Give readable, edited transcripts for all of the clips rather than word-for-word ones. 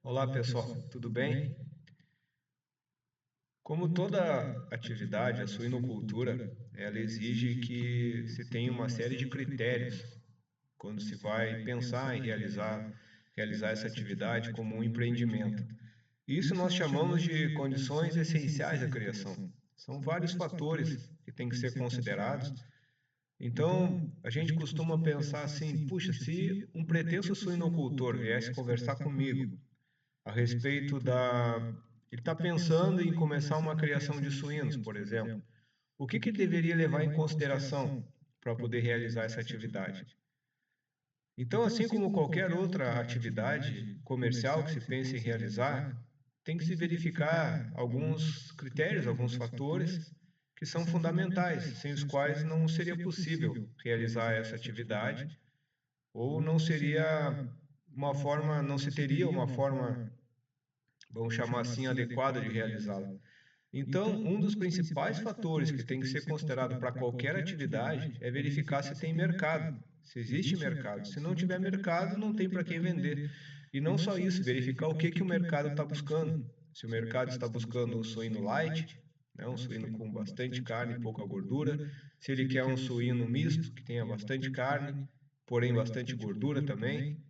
Olá pessoal, tudo bem? Como toda atividade, a suinocultura, ela exige que se tenha uma série de critérios quando se vai pensar em realizar essa atividade como um empreendimento. Isso nós chamamos de condições essenciais à criação. São vários fatores que têm que ser considerados. Então, a gente costuma pensar assim, puxa, se um pretenso suinocultor viesse conversar comigo a respeito da. Ele está pensando em começar uma criação de suínos, por exemplo. O que deveria levar em consideração para poder realizar essa atividade? Então, assim como qualquer outra atividade comercial que se pense em realizar, tem que se verificar alguns critérios, alguns fatores que são fundamentais, sem os quais não seria possível realizar essa atividade, ou não seria uma forma, não se teria uma forma, vamos chamar assim, adequada de realizá-la. Então, um dos principais fatores que tem que ser considerado para qualquer atividade é verificar se tem mercado, se existe mercado. Se não tiver mercado, não tem para quem vender. E não só isso, verificar o que o mercado está buscando. Se o mercado está buscando um suíno light, né, um suíno com bastante carne e pouca gordura, se ele quer um suíno misto, que tenha bastante carne, porém bastante gordura também,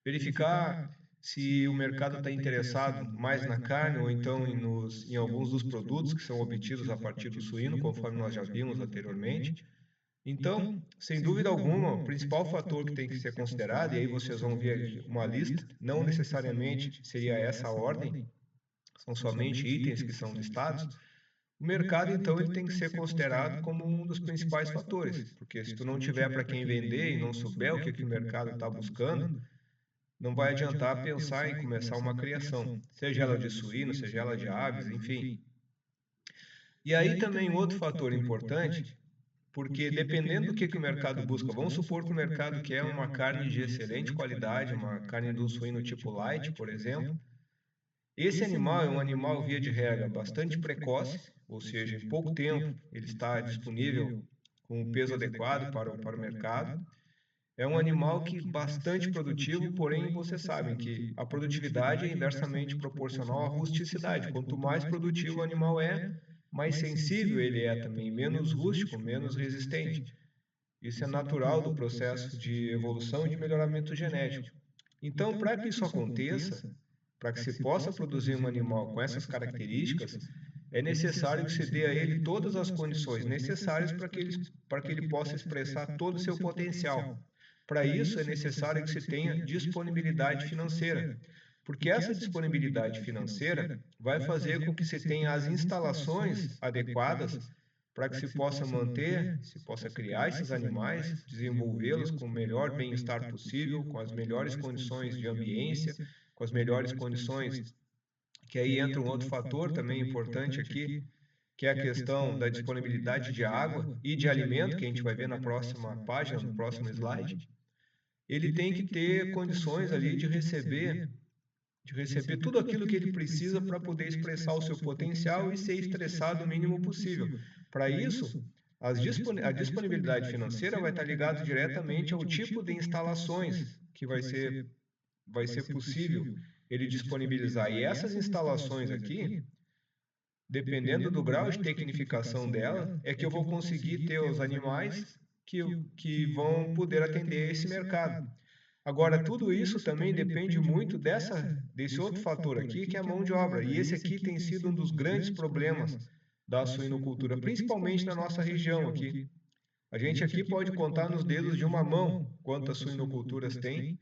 verificar se o mercado está interessado mais na carne ou então em alguns dos produtos que são obtidos a partir do suíno, conforme nós já vimos anteriormente. Então, sem dúvida alguma, o principal fator que tem que ser considerado, e aí vocês vão ver aqui uma lista, não necessariamente seria essa a ordem, são somente itens que são listados. O mercado, então, ele tem que ser considerado como um dos principais fatores, porque se tu não tiver para quem vender e não souber o que o mercado está buscando, não vai adiantar pensar em começar uma criação, seja ela de suíno, seja ela de aves, enfim. E aí também outro fator importante, porque dependendo do que o mercado busca, vamos supor que o mercado quer uma carne de excelente qualidade, uma carne do suíno tipo light, por exemplo. Esse animal é um animal, via de regra, bastante precoce, ou seja, em pouco tempo ele está disponível com o peso adequado para o mercado. É um animal que bastante produtivo, porém vocês sabem que a produtividade é inversamente proporcional à rusticidade. Quanto mais produtivo o animal é, mais sensível ele é também, menos rústico, menos resistente. Isso é natural do processo de evolução e de melhoramento genético. Então, para que isso aconteça, para que se possa produzir um animal com essas características, é necessário que se dê a ele todas as condições necessárias para que ele possa expressar todo o seu potencial. Para isso, é necessário que se tenha disponibilidade financeira, porque essa disponibilidade financeira vai fazer com que se tenha as instalações adequadas para que se possa manter, se possa criar esses animais, desenvolvê-los com o melhor bem-estar possível, com as melhores condições de ambiência, com as melhores condições, que aí entra um outro fator também importante aqui, que é a questão da disponibilidade de água e de alimento, que a gente vai ver na próxima página, no próximo slide. Ele tem que ter condições ali de receber tudo aquilo que ele precisa para poder expressar o seu potencial e ser estressado o mínimo possível. Para isso, a disponibilidade financeira vai estar ligada diretamente ao tipo de instalações que vai ser possível ele disponibilizar. E essas instalações aqui, dependendo do grau de tecnificação dela, é que eu vou conseguir ter os animais que vão poder atender esse mercado. Agora, tudo isso também depende muito desse outro fator aqui, que é a mão de obra. E esse aqui tem sido um dos grandes problemas da suinocultura, principalmente na nossa região aqui. A gente aqui pode contar nos dedos de uma mão quantas suinoculturas tem,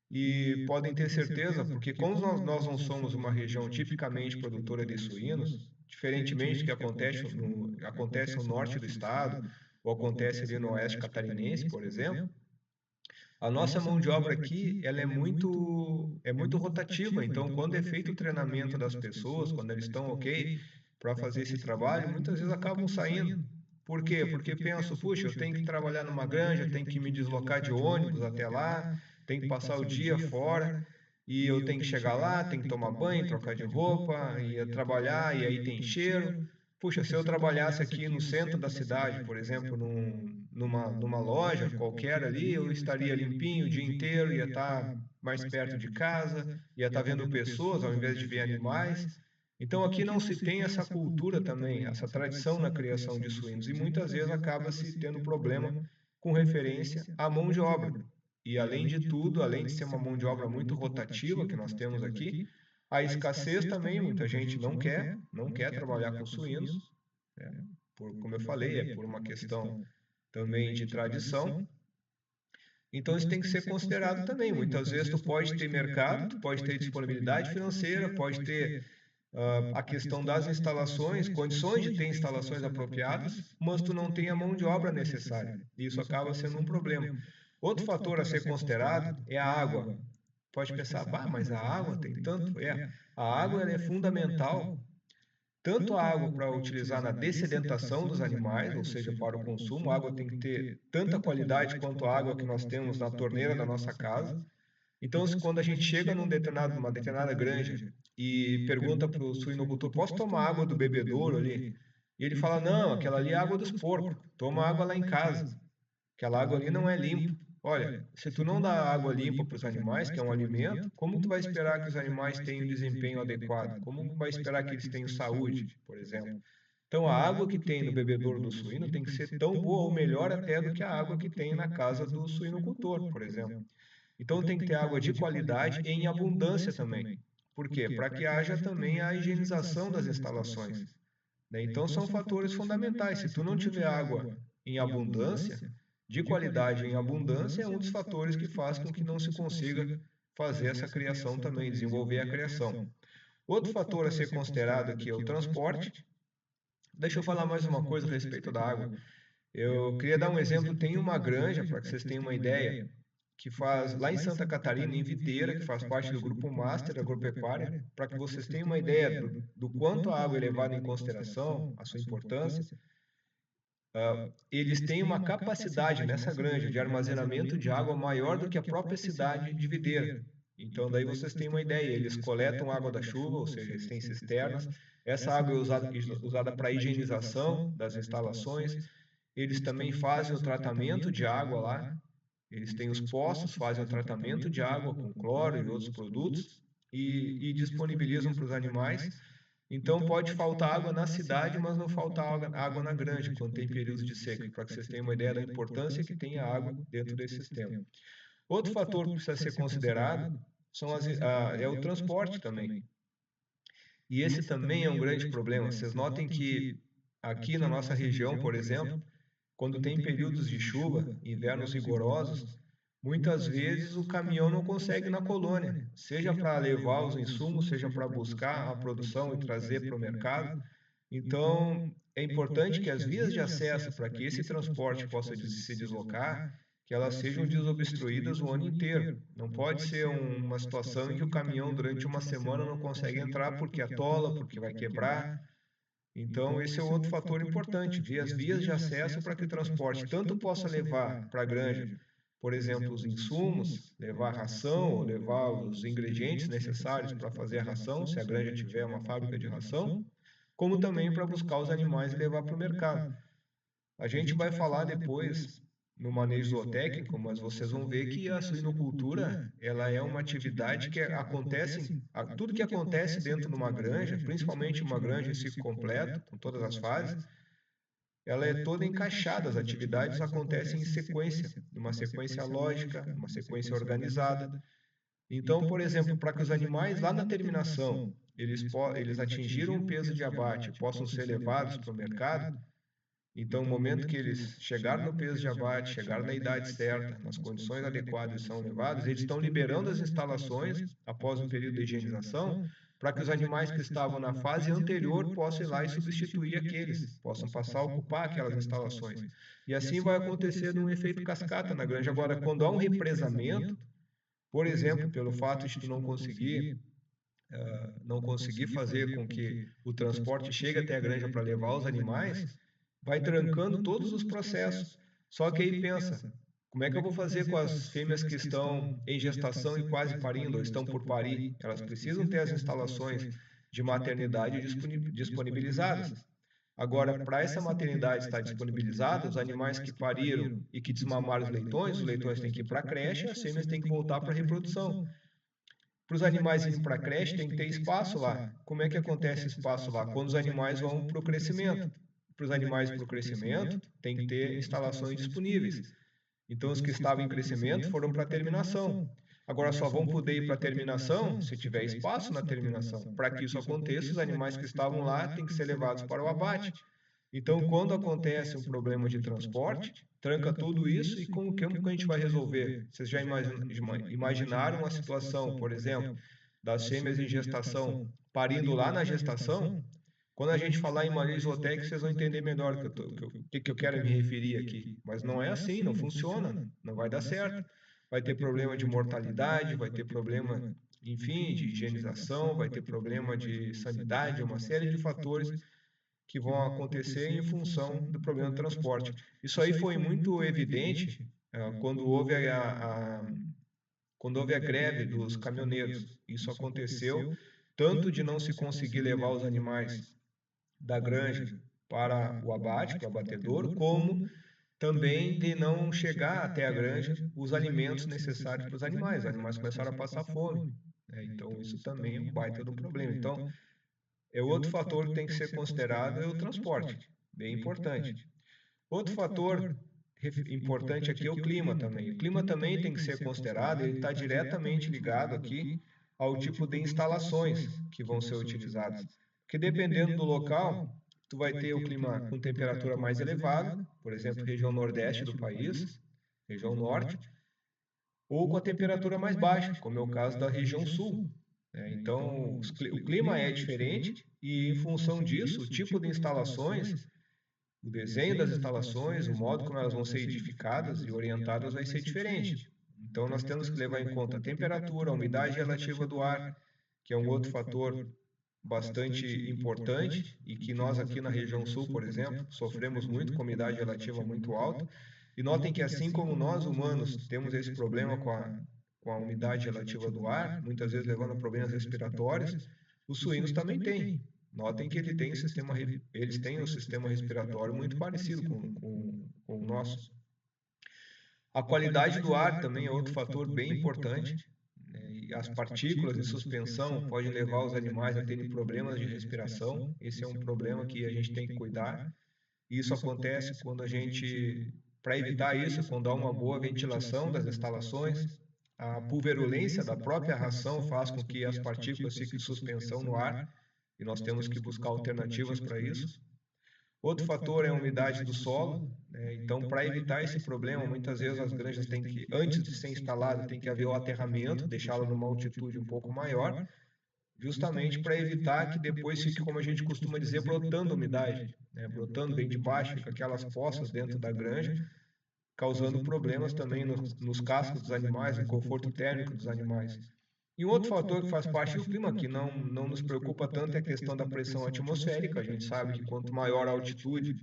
e podem ter certeza, porque como nós não somos uma região tipicamente produtora de suínos, diferentemente do que acontece no norte do estado, ou acontece ali no oeste catarinense, por exemplo, a nossa mão de obra aqui, ela é muito rotativa, então quando é feito o treinamento das pessoas, quando eles estão ok para fazer esse trabalho, muitas vezes acabam saindo. Por quê? Porque penso, puxa, eu tenho que trabalhar numa granja, eu tenho que me deslocar de ônibus até lá, tenho que passar o dia fora, e eu tenho que chegar lá, tenho que tomar banho, trocar de roupa, e trabalhar, e aí tem cheiro. Puxa, se eu trabalhasse aqui no centro da cidade, por exemplo, numa loja qualquer ali, eu estaria limpinho o dia inteiro, ia estar mais perto de casa, ia estar vendo pessoas ao invés de ver animais. Então aqui não se tem essa cultura também, essa tradição na criação de suínos, e muitas vezes acaba se tendo problema com referência à mão de obra. E além de tudo, além de ser uma mão de obra muito rotativa que nós temos aqui, a escassez também, muita gente não quer trabalhar com suínos, né? Como eu falei, é por uma questão também de tradição. Então isso tem que ser considerado também. Muitas vezes tu pode ter mercado, tu pode ter disponibilidade financeira, pode ter a questão das instalações, condições de ter instalações apropriadas, mas tu não tem a mão de obra necessária. E isso acaba sendo um problema. Outro fator a ser considerado é a água. Pode pensar, bah, mas a água tem tanto? A água ela é fundamental, tanto a água para utilizar na dessedentação dos animais, ou seja, para o consumo, a água tem que ter tanta qualidade quanto a água que nós temos na torneira da nossa casa. Então, quando a gente chega numa determinada granja e pergunta para o suinocultor, posso tomar água do bebedouro ali? E ele fala, não, aquela ali é água dos porcos, toma água lá em casa. Aquela água ali não é limpa. Olha, se tu não dá água limpa para os animais, que é um alimento, como tu vai esperar que os animais tenham desempenho adequado? Como vai esperar que eles tenham saúde, por exemplo? Então, a água que tem no bebedouro do suíno tem que ser tão boa ou melhor até do que a água que tem na casa do suinocultor, por exemplo. Então, tem que ter água de qualidade e em abundância também. Por quê? Para que haja também a higienização das instalações, né? Então, são fatores fundamentais. Se tu não tiver água em abundância, de qualidade em abundância, é um dos fatores que faz com que não se consiga fazer essa criação também, desenvolver a criação. Outro fator a ser considerado aqui é o transporte. Deixa eu falar mais uma coisa a respeito da água. Eu queria dar um exemplo. Tem uma granja, para que vocês tenham uma ideia, que faz lá em Santa Catarina, em Videira, que faz parte do Grupo Master Agropecuária, para que vocês tenham uma ideia do quanto a água é levada em consideração, a sua importância. Eles têm uma capacidade nessa granja de armazenamento de água maior do que a própria cidade de Videira. Então, daí vocês têm uma ideia. Eles coletam água da chuva, ou seja, eles têm cisternas. Essa água é usada para a higienização das instalações. Eles também fazem o tratamento de água lá. Eles têm os poços, fazem o tratamento de água com cloro e outros produtos e disponibilizam para os animais. Então pode faltar água na cidade, mas não falta água na granja, quando tem períodos de seca, para que vocês tenham uma ideia da importância que tem a água dentro desse sistema. Outro fator que precisa ser considerado é o transporte também. E esse também é um grande problema. Vocês notem que aqui na nossa região, por exemplo, quando tem períodos de chuva, invernos rigorosos, muitas vezes o caminhão não consegue ir na colônia, seja para levar os insumos, seja para buscar a produção e trazer para o mercado. Então, é importante que as vias de acesso para que esse transporte possa se deslocar, que elas sejam desobstruídas o ano inteiro. Não pode ser uma situação em que o caminhão durante uma semana não consegue entrar porque atola, porque vai quebrar. Então, esse é outro fator importante, ver as vias de acesso para que o transporte tanto possa levar para a granja, por exemplo, os insumos, levar a ração ou levar os ingredientes necessários para fazer a ração, se a granja tiver uma fábrica de ração, como também para buscar os animais e levar para o mercado. A gente vai falar depois no manejo zootécnico, mas vocês vão ver que a suinocultura, ela é uma atividade que acontece, tudo que acontece dentro de uma granja, principalmente uma granja em ciclo completo, com todas as fases, ela é toda encaixada, as atividades acontecem em sequência, numa sequência lógica, numa sequência organizada. Então, por exemplo, para que os animais lá na terminação, eles atingiram o peso de abate, possam ser levados para o mercado. Então, no momento que eles chegaram no peso de abate, chegaram na idade certa, nas condições adequadas e são levados, eles estão liberando as instalações após um período de higienização, para que os animais que estavam na fase anterior possam ir lá e substituir aqueles, possam passar a ocupar aquelas instalações. E assim vai acontecer um efeito cascata na granja. Agora, quando há um represamento, por exemplo, pelo fato de tu não conseguir fazer com que o transporte chegue até a granja para levar os animais, vai trancando todos os processos. Só que aí pensa, como é que eu vou fazer com as fêmeas que estão em gestação e quase parindo, ou estão por parir? Elas precisam ter as instalações de maternidade disponibilizadas. Agora, para essa maternidade estar disponibilizada, os animais que pariram e que desmamaram os leitões têm que ir para a creche e as fêmeas têm que voltar para a reprodução. Para os animais irem para a creche, tem que ter espaço lá. Como é que acontece espaço lá? Quando os animais vão para o crescimento. Para os animais para o crescimento, tem que ter instalações disponíveis. Então, os que estavam em crescimento foram para a terminação. Agora, só vão poder ir para a terminação se tiver espaço na terminação. Para que isso aconteça, os animais que estavam lá têm que ser levados para o abate. Então, quando acontece um problema de transporte, tranca tudo isso e como que a gente vai resolver? Vocês já imaginaram a situação, por exemplo, das fêmeas em gestação parindo lá na gestação? Quando a gente falar em manejo zootécnico, vocês vão entender melhor que eu quero me referir aqui. Mas não é assim, não funciona, não vai dar certo. Vai ter problema de mortalidade, vai ter problema, enfim, de higienização, vai ter problema de sanidade, uma série de fatores que vão acontecer em função do problema do transporte. Isso aí foi muito evidente quando houve a greve dos caminhoneiros. Isso aconteceu tanto de não se conseguir levar os animais da granja para o abate, para o abatedouro, como também de não chegar até a granja os alimentos necessários para os animais. Os animais começaram a passar fome, né? Então, isso também é um baita de um problema. Então, é outro fator que tem que ser considerado é o transporte, bem importante. Outro fator importante aqui é o clima também. O clima também tem que ser considerado, ele está diretamente ligado aqui ao tipo de instalações que vão ser utilizadas. Porque dependendo do local, tu vai ter o clima com temperatura mais elevada, por exemplo, região nordeste do país, região norte, ou com a temperatura mais baixa, como é o caso da região sul. Então, o clima é diferente e, em função disso, o tipo de instalações, o desenho das instalações, o modo como elas vão ser edificadas e orientadas vai ser diferente. Então, nós temos que levar em conta a temperatura, a umidade relativa do ar, que é um outro fator bastante importante e que nós aqui na região sul, por exemplo, sofremos muito com umidade relativa muito alta. E notem que assim como nós humanos temos esse problema com a umidade relativa do ar, muitas vezes levando a problemas respiratórios, os suínos também têm. Notem que eles têm um sistema respiratório muito parecido com o nosso. A qualidade do ar também é outro fator bem importante, né? E as partículas de suspensão podem levar os animais a terem problemas de respiração. Esse é um problema que a gente tem que cuidar. Isso acontece quando a gente, para evitar isso, quando há uma boa ventilação das instalações, a pulverulência da própria ração faz com que as partículas fiquem em suspensão no ar e nós temos que buscar alternativas para isso. Outro fator é a umidade do solo, né? Então, para evitar esse problema, muitas vezes as granjas têm que, antes de ser instalada, tem que haver o aterramento, deixá-la numa altitude um pouco maior, justamente para evitar que depois fique, como a gente costuma dizer, brotando umidade, né? Brotando bem de baixo, fica aquelas poças dentro da granja, causando problemas também nos cascos dos animais, no conforto térmico dos animais. E um outro fator que faz parte do clima, que não nos preocupa tanto, é a questão da pressão atmosférica. A gente sabe que quanto maior a altitude,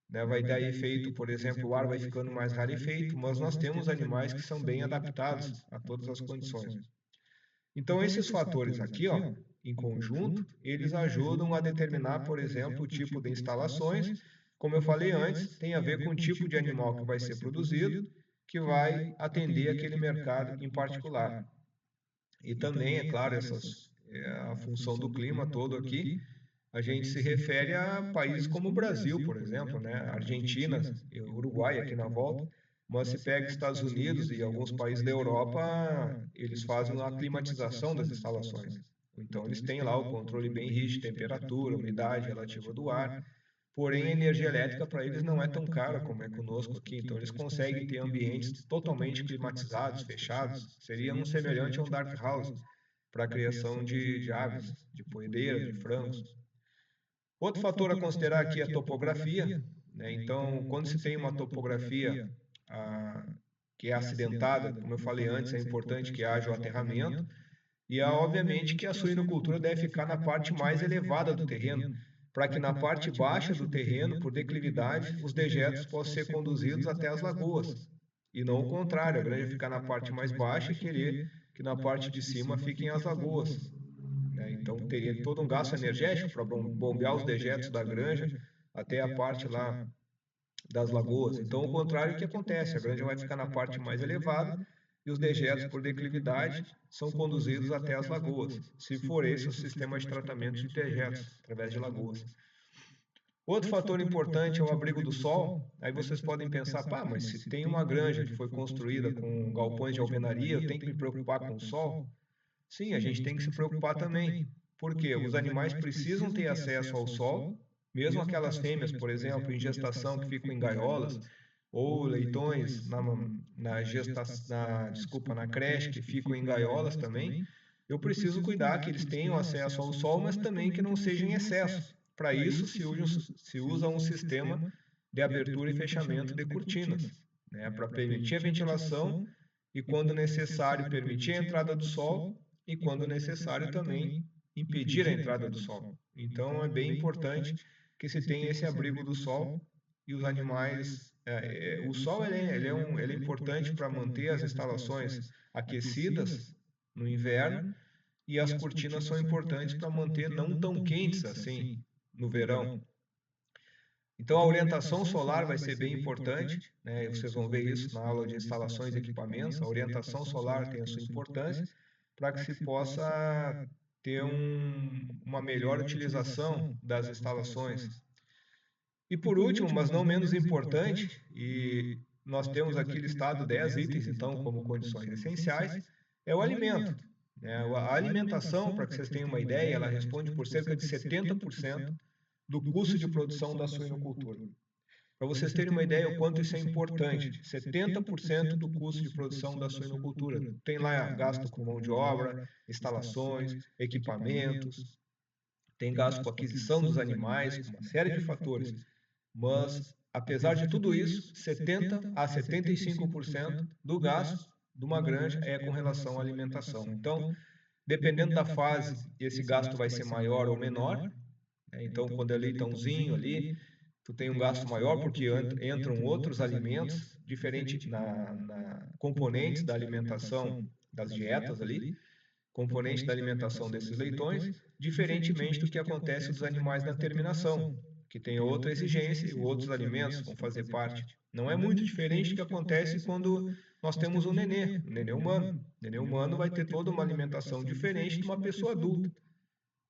né, vai dar efeito, por exemplo, o ar vai ficando mais rarefeito, mas nós temos animais que são bem adaptados a todas as condições. Então, esses fatores aqui, ó, em conjunto, eles ajudam a determinar, por exemplo, o tipo de instalações. Como eu falei antes, tem a ver com o tipo de animal que vai ser produzido, que vai atender aquele mercado em particular. E também, é claro, a função do clima todo aqui, a gente se refere a países como o Brasil, por exemplo, né? Argentina, e Uruguai aqui na volta, mas se pega Estados Unidos e alguns países da Europa, eles fazem a climatização das instalações. Então, eles têm lá o controle bem rígido de temperatura, umidade relativa do ar, porém a energia elétrica para eles não é tão cara como é conosco aqui, então eles conseguem ter ambientes totalmente climatizados, fechados, seria um semelhante a um dark house para a criação de aves, de poedeiras, de frangos. Outro fator a considerar aqui é a topografia, né? Então, quando se tem uma topografia ah, que é acidentada, como eu falei antes, é importante que haja o aterramento, e obviamente que a suinocultura deve ficar na parte mais elevada do terreno, para que na parte baixa do terreno, por declividade, os dejetos possam ser conduzidos até as lagoas, e não o contrário, a granja ficar na parte mais baixa e querer que na parte de cima fiquem as lagoas, né? Então teria todo um gasto energético para bombear os dejetos da granja até a parte lá das lagoas. Então, ao contrário, o que acontece? A granja vai ficar na parte mais elevada e os dejetos por declividade são conduzidos até as lagoas, se for esse o sistema de tratamento de dejetos, através de lagoas. Outro fator importante é o abrigo do sol. Aí vocês podem pensar, pá, mas se tem uma granja que foi construída com galpões de alvenaria, eu tenho que me preocupar com o sol? Sim, a gente tem que se preocupar também, porque os animais precisam ter acesso ao sol, mesmo aquelas fêmeas, por exemplo, em gestação que ficam em gaiolas, ou leitões desculpa, na creche que ficam em gaiolas também, eu preciso cuidar que eles tenham acesso ao sol, mas também que não seja em excesso. Para isso se usa um sistema de abertura e fechamento de cortinas, né, para permitir a ventilação e, quando necessário, permitir a entrada do sol e, quando necessário, também impedir a entrada do sol. Então, é bem importante que se tenha esse abrigo do sol e os animais. O sol ele é importante para manter as instalações aquecidas no inverno e as cortinas são importantes para manter não tão quentes assim no verão. Então, a orientação solar vai ser bem importante, né? Vocês vão ver isso na aula de instalações e equipamentos. A orientação solar tem a sua importância para que se possa ter uma melhor utilização das instalações. E por último, mas não menos importante, e nós temos aqui listado 10 itens, então, como condições essenciais, é o alimento. Né? A alimentação, para que vocês tenham uma ideia, ela responde por cerca de 70% do custo de produção da suinocultura. Para vocês terem uma ideia o quanto isso é importante, 70% do custo de produção da suinocultura. Tem lá gasto com mão de obra, instalações, equipamentos, tem gasto com aquisição dos animais, com uma série de fatores. Mas, apesar de tudo isso, 70 a 75% do gasto de uma granja é com relação à alimentação. Então, dependendo da fase, esse gasto vai ser maior ou menor, né? Então, quando é leitãozinho ali, tu tem um gasto maior porque entram outros alimentos diferentes na componentes da alimentação das dietas ali, componente da alimentação desses leitões, diferentemente do que acontece dos animais na terminação, que tem outra exigência e outros alimentos vão fazer parte. Não é muito diferente do que acontece quando nós temos um nenê humano. O nenê humano vai ter toda uma alimentação diferente de uma pessoa adulta.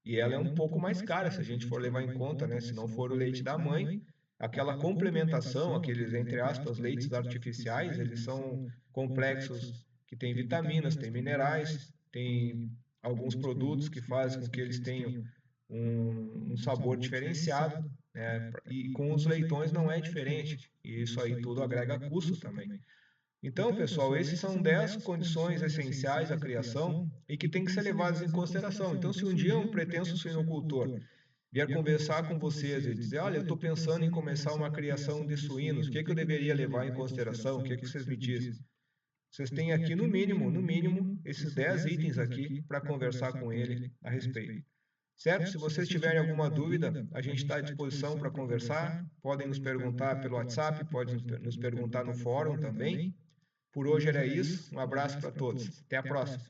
E ela é um pouco mais cara, se a gente for levar em conta, né? Se não for o leite da mãe, aquela complementação, aqueles, entre aspas, leites artificiais, eles são complexos que têm vitaminas, têm minerais, têm alguns produtos que fazem com que eles tenham um sabor diferenciado, né? E com os leitões não é diferente. E isso aí tudo agrega custo também. Então, pessoal, esses são 10 condições essenciais à criação e que têm que ser levadas em consideração. Então, se um dia um pretenso suinocultor vier conversar com vocês e dizer, olha, eu estou pensando em começar uma criação de suínos, o que eu deveria levar em consideração? O que vocês me dizem? Vocês têm aqui, no mínimo, esses 10 itens aqui para conversar com ele a respeito. Certo? Se vocês tiverem alguma dúvida, a gente está à disposição para conversar. Podem nos perguntar pelo WhatsApp, podem nos perguntar no fórum também. Por hoje era isso. Um abraço para todos. Até a próxima.